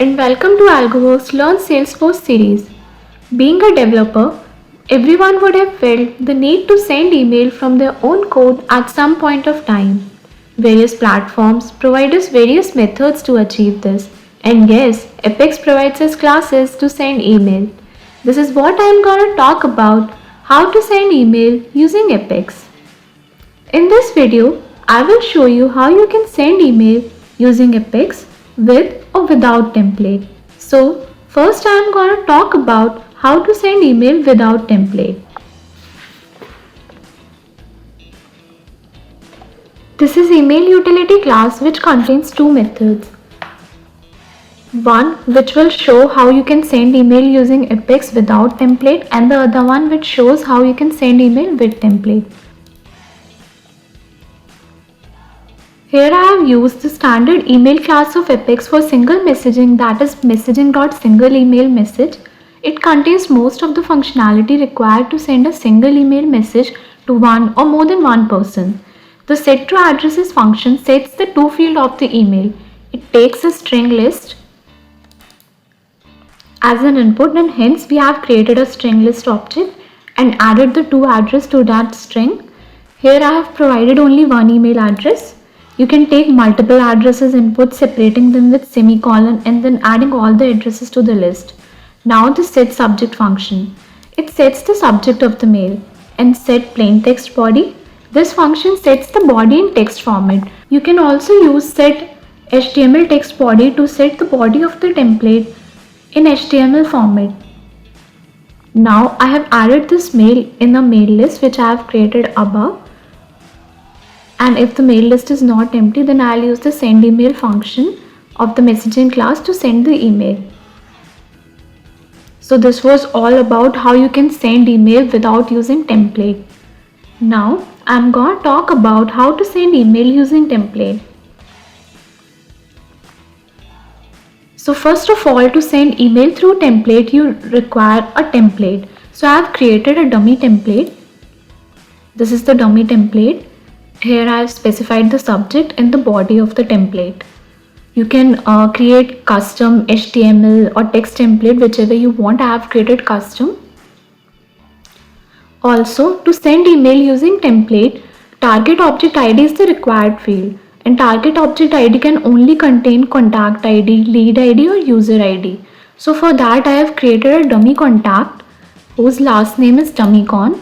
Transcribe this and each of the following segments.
and welcome to AlgoWorks Learn Salesforce series. Being a developer, everyone would have felt the need to send email from their own code at some point of time. Various platforms provide us various methods to achieve this, and yes, Apex provides us classes to send email. This is what I am going to talk about, how to send email using Apex. In this video, I will show you how you can send email using Apex with or without template. So first I am going to talk about how to send email without template. This is email utility class which contains two methods. One which will show how you can send email using Apex without template, and the other one which shows how you can send email with template. Here I have used the standard email class of Apex for single messaging, that is messaging.singleEmailMessage. It contains most of the functionality required to send a single email message to one or more than one person. The setToAddresses function sets the to field of the email. It takes a string list as an input, and hence we have created a string list object and added the to address to that string. Here I have provided only one email address. You can take multiple addresses input, separating them with semicolon and then adding all the addresses to the list. Now the set subject function. It sets the subject of the mail, and set plain text body. This function sets the body in text format. You can also use set HTML text body to set the body of the template in HTML format. Now I have added this mail in a mail list which I have created above. And if the mail list is not empty, then I'll use the send email function of the messaging class to send the email. So this was all about how you can send email without using template. Now I'm going to talk about how to send email using template. So first of all, to send email through template, you require a template. So I have created a dummy template. This is the dummy template. Here I have specified the subject and the body of the template. You can create custom HTML or text template, whichever you want. I have created custom. Also, to send email using template, target object ID is the required field, and target object ID can only contain contact ID, lead ID or user ID. So for that I have created a dummy contact whose last name is dummycon.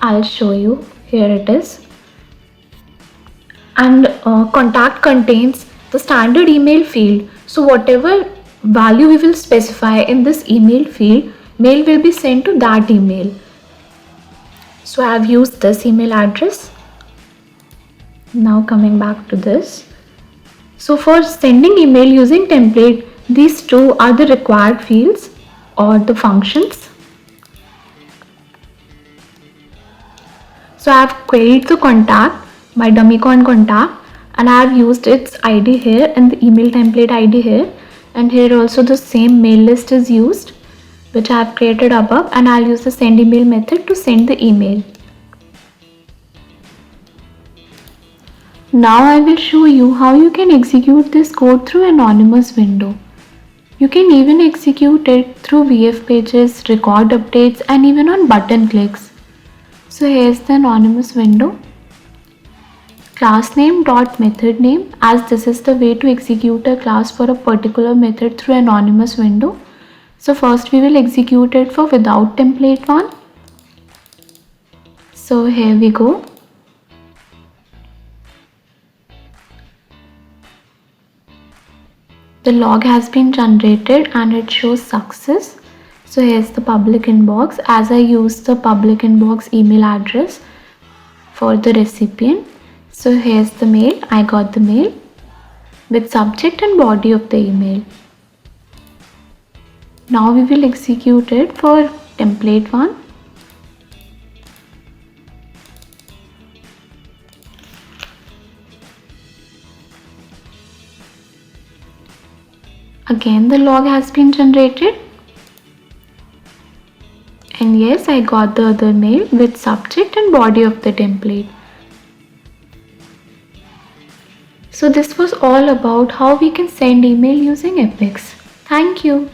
I'll show you. Here it is. And contact contains the standard email field. So whatever value we will specify in this email field, mail will be sent to that email. So I have used this email address. Now coming back to this. So for sending email using template, these two are the required fields or the functions. So I have queried the contact, my dummycon contact, and I have used its ID here and the email template ID here, and here also the same mail list is used which I have created above, and I'll use the send email method to send the email. Now I will show you how you can execute this code through anonymous window. You can even execute it through VF pages, record updates, and even on button clicks. So here's the anonymous window. Class name dot method name, as this is the way to execute a class for a particular method through anonymous window. So first we will execute it for without template one. So here we go. The log has been generated and it shows success. So here's the public inbox, as I used the public inbox email address for the recipient. So here's the mail. I got the mail with subject and body of the email. Now we will execute it for template one. Again the log has been generated. And yes, I got the other mail with subject and body of the template. So this was all about how we can send email using Epix. Thank you.